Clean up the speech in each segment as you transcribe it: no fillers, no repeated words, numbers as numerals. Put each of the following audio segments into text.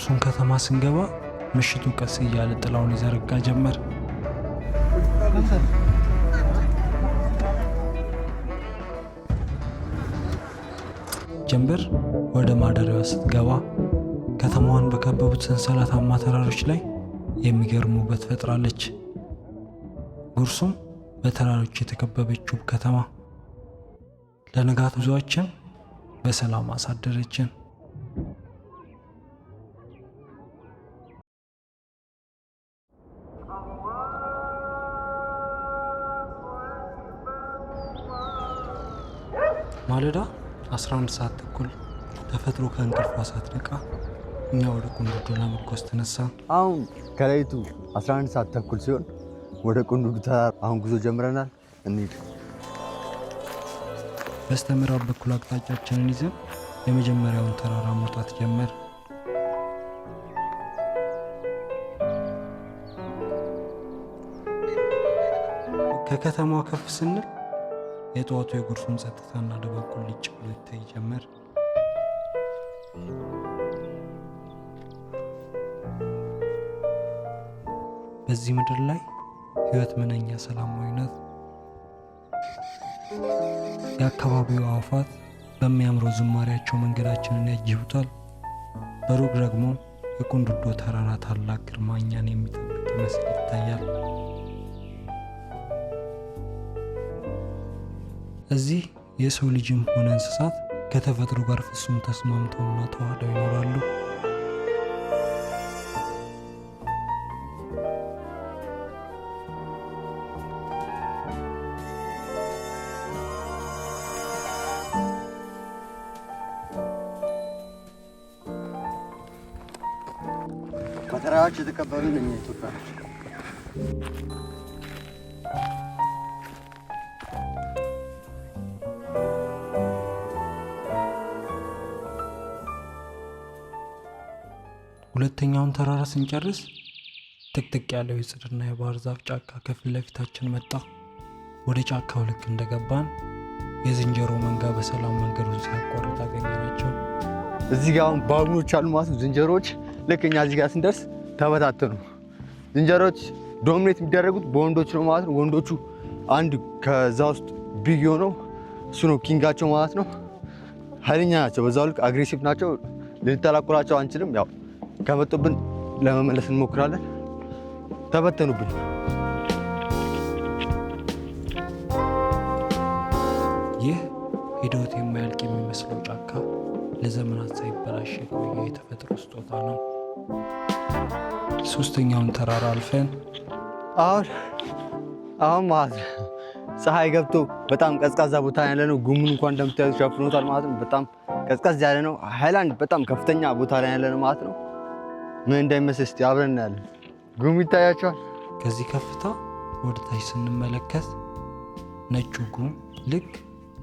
ጉርሱም ከተማ ስንገባ ምሽቱ ቀስ እያለ ጥላውን ይዘረጋ ጀመር። ጀንበር ወደ ማደሪያዋ ስትገባ ከተማዋን በከበቡት ሰንሰለታማ ተራሮች ላይ የሚገርም ውበት ፈጥራለች። ጉርሱም በተራሮች የተከበበች ውብ ከተማ ለንጋት ጉዟችን በሰላም አሳደረችን። ማለዳ 11 ሰዓት ተኩል ተፈጥሮ ከእንቅልፏ ሳትነቃ እኛ ወደ ቁንዱዶ ለመጓዝ ተነሳን። አሁን ከሌሊቱ 11 ሰዓት ተኩል ሲሆን ወደ ቁንዱዶ ተራራ አሁን ጉዞ ጀምረናል። እንሂድ። በስተምዕራብ በኩል አቅጣጫችንን ይዘን የመጀመሪያውን ተራራ መውጣት ጀመር። ከከተማዋ ከፍ ስንል የጠዋቱ የጉርሱም ጸጥታና ድባብ ቁልጭ ብሎ ይታይ ጀመር። በዚህ ምድር ላይ ሕይወት ምንኛ ሰላማዊ ናት። የአካባቢው አዕዋፋት በሚያምረው ዝማሪያቸው መንገዳችንን ያጅቡታል። በሩቅ ደግሞ የቁንዱዶ ተራራ ታላቅ ግርማ እኛን የሚጠብቅ ይመስል ይታያል። እዚህ የሰው ልጅም ሆነ እንስሳት ከተፈጥሮ ጋር ፍጹም ተስማምተውና ተዋህደው ይኖራሉ። በተራራዎች የተከበሩ ነኝ ኢትዮጵያ። ሁለተኛውን ተራራ ስንጨርስ ጥቅጥቅ ያለው የጽድና የባህር ዛፍ ጫካ ከፊት ለፊታችን መጣ። ወደ ጫካው ልክ እንደገባን የዝንጀሮ መንጋ በሰላም መንገዱን ሲያቋርጥ አገኘናቸው። እዚህ ጋር አሁን ባቡኖች አሉ ማለት ነው። ዝንጀሮች ልክ እኛ እዚህ ጋር ስንደርስ ተበታተኑ። ዝንጀሮች ዶሚኔት የሚደረጉት በወንዶች ነው ማለት ነው። ወንዶቹ አንድ ከዛ ውስጥ ቢግ የሆነው እሱ ነው ኪንጋቸው ማለት ነው። ኃይለኛ ናቸው፣ በዛው ልክ አግሬሲቭ ናቸው። ልንተላቆላቸው አንችልም። ያው ከመጡብን ለመመለስ እንሞክራለን። ተበተኑብን። ይህ ሂደት የማያልቅ የሚመስለው ጫካ ለዘመናት ሳይበላሽ የቆየ የተፈጥሮ ስጦታ ነው። ሶስተኛውን ተራራ አልፈን አሁን ማለት ፀሐይ ገብቶ በጣም ቀዝቃዛ ቦታ ያለ ነው። ጉሙን እንኳን እንደምታዩት ሸፍኖታል ማለት ነው። በጣም ቀዝቃዛ ያለ ነው። ሃይላንድ በጣም ከፍተኛ ቦታ ላይ ያለ ነው ማለት ነው። ምን እንደሚመስል እስቲ አብረን እናያለን። ጉሙ ይታያቸዋል። ከዚህ ከፍታ ወደ ታች ስንመለከት ነጩ ጉም ልክ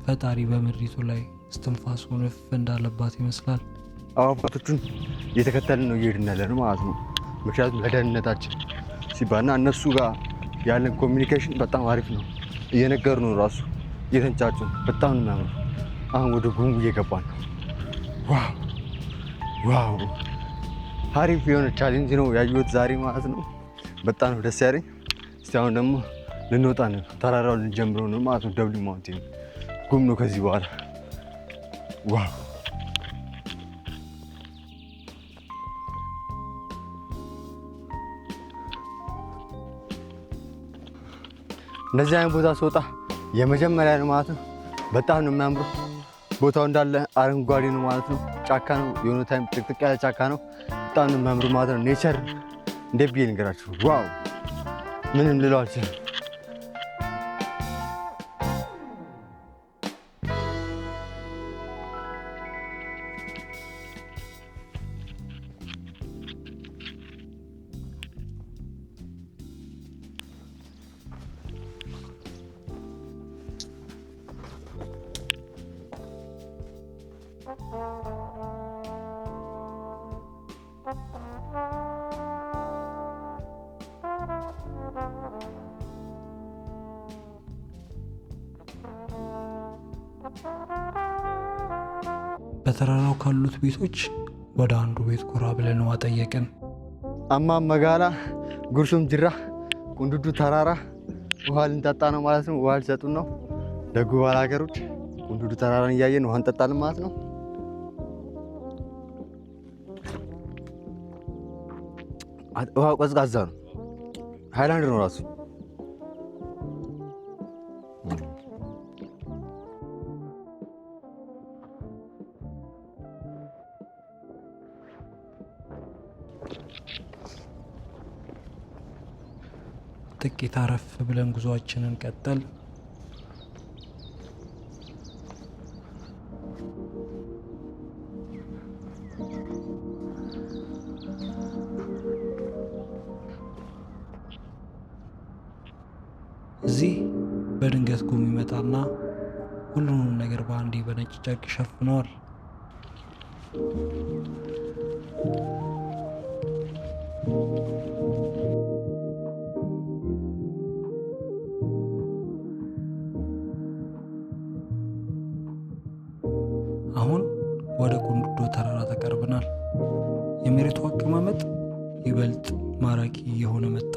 ፈጣሪ በምድሪቱ ላይ እስትንፋሱን እፍ እንዳለባት ይመስላል። አዕዋፋቶቹን እየተከተልን ነው እየሄድን ያለ ነው ማለት ነው። ምክንያቱም ለደህንነታችን ሲባልና እነሱ ጋር ያለን ኮሚኒኬሽን በጣም አሪፍ ነው። እየነገሩ ነው ራሱ እየተንጫጩ በጣም ነው የሚያምሩ። አሁን ወደ ጉሙ እየገባን ነው። ዋው አሪፍ የሆነ ቻሌንጅ ነው ያየሁት ዛሬ ማለት ነው። በጣም ነው ደስ ያለኝ። እስቲ አሁን ደግሞ ልንወጣ ነው፣ ተራራው ልንጀምረው ነው ማለት ነው። ደብሊ ማውንቴን ጉም ነው ከዚህ በኋላ። ዋው እንደዚህ አይነት ቦታ ስወጣ የመጀመሪያ ነው ማለት ነው። በጣም ነው የሚያምረው። ቦታው እንዳለ አረንጓዴ ነው ማለት ነው። ጫካ ነው፣ የሆነ ታይም ጥቅጥቅ ያለ ጫካ ነው። በጣም ነው የሚያምረው ማለት ነው። ኔቸር እንዴት ብዬ ልንገራችሁ? ዋው ምንም ልለው አልችልም። በተራራው ካሉት ቤቶች ወደ አንዱ ቤት ጎራ ብለን ውሃ ጠየቅን። አማ መጋላ ጉርሹም ጅራ ቁንዱዱ ተራራ ውሃ ልንጠጣ ነው ማለት ነው። ውሃ ሊሰጡን ነው ደጉ ባላገሮች። ቁንዱዱ ተራራን እያየን ውሃ እንጠጣለን ማለት ነው። ውሃው ቀዝቃዛ ነው። ሃይላንድ ነው ራሱ። ጥቂት አረፍ ብለን ጉዞአችንን ቀጠል። እዚህ በድንገት ጉም ይመጣና ሁሉንም ነገር በአንዴ በነጭ ጨርቅ ይሸፍነዋል። አሁን ወደ ቁንዱዶ ተራራ ተቀርበናል። የመሬቱ አቀማመጥ ይበልጥ ማራኪ እየሆነ መጣ።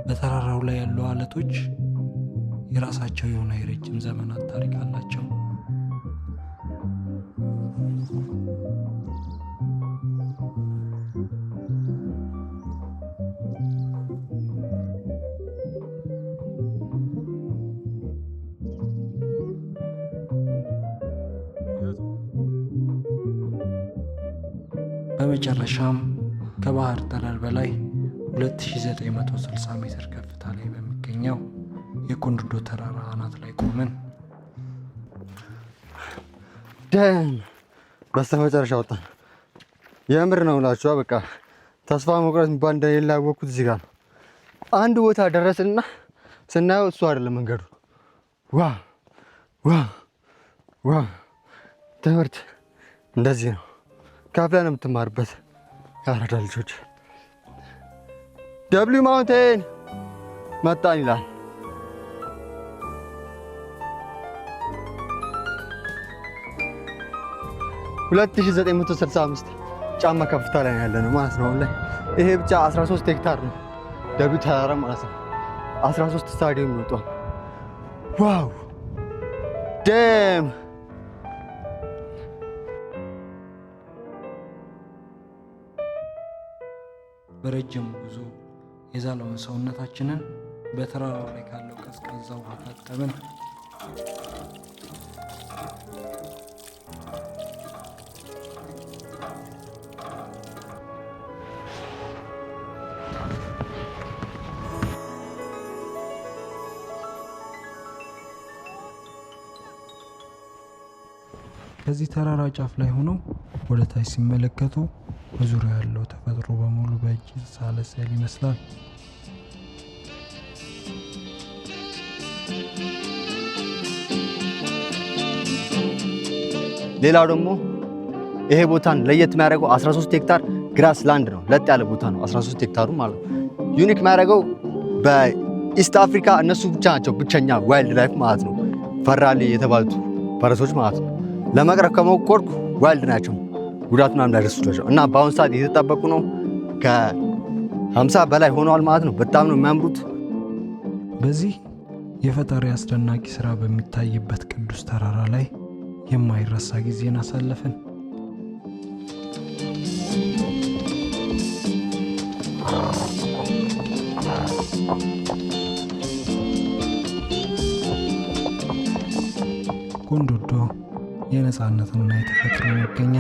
በተራራው ላይ ያሉ አለቶች የራሳቸው የሆነ የረጅም ዘመናት ታሪክ አላቸው። በመጨረሻም ከባህር ጠለል በላይ 2960 ሜትር ከፍታ ላይ በሚገኘው የቁንዱዶ ተራራ አናት ላይ ቆመን ደም በስተመጨረሻ ወጣን። የምር ነው እላችኋ። በቃ ተስፋ መቁረጥ የሚባል እንደሌለ ያወቅኩት እዚህ ጋር ነው። አንድ ቦታ ደረስንና ስናየው እሱ አይደለም መንገዱ። ዋ ዋ ዋ! ትምህርት እንደዚህ ነው። ካፍላ ነው የምትማርበት። ያረዳ ልጆች ደብሊው ማውንቴን መጣን ይላል። ሁለት ሺህ 965 ጫማ ከፍታ ላይ ያለ ነው ማለት ነው። ላይ ይሄ ብቻ 13 ሄክታር ነው ደብሊው ተራራ ማለት ነው። 13 ስታዲየም ይወጣል። ዋው ደም! በረጅም ጉዞ የዛለውን ሰውነታችንን በተራራው ላይ ካለው ቀዝቃዛ ውሃ ታጠብን። ከዚህ ተራራ ጫፍ ላይ ሆነው ወደ ታች ሲመለከቱ በዙሪያ ያለው ተፈጥሮ በሙሉ በእጅ የተሳለ ስዕል ይመስላል። ሌላው ደግሞ ይሄ ቦታን ለየት የሚያደርገው 13 ሄክታር ግራስ ላንድ ነው። ለጥ ያለ ቦታ ነው 13 ሄክታሩ ማለት ነው። ዩኒክ የሚያደርገው በኢስት አፍሪካ እነሱ ብቻ ናቸው ብቸኛ ዋይልድ ላይፍ ማለት ነው። ፈራሌ የተባሉት ፈረሶች ማለት ነው። ለመቅረብ ከሞከርኩ ዋይልድ ናቸው፣ ጉዳት ምናምን ላይደርሱላቸው እና በአሁኑ ሰዓት እየተጠበቁ ነው። ከ50 በላይ ሆነዋል ማለት ነው። በጣም ነው የሚያምሩት። በዚህ የፈጣሪ አስደናቂ ሥራ በሚታይበት ቅዱስ ተራራ ላይ የማይረሳ ጊዜን አሳለፍን። ጎንዶዶ የነፃነትና የተፈጥሮ መገኛ